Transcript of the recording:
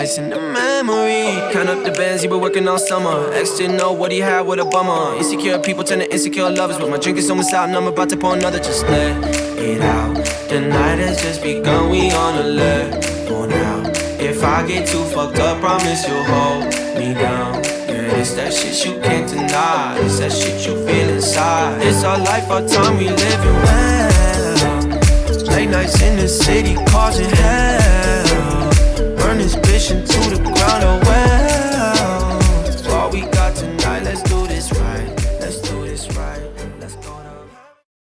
nights in the memory. Count up the bands he been working all summer. Ex didn't know what he had with a bummer. Insecure people turn to insecure lovers. But my drink is almost out and I'm about to pour another. Just let it out. The night has just begun, we on alert for now. If I get too fucked up, promise you'll hold me down. Yeah, it's that shit you can't deny. It's that shit you feel inside. It's our life, our time, we living well. Late nights in the city causing hell. Burn this bitch into the ground, oh well. That's all we got tonight, let's do this right.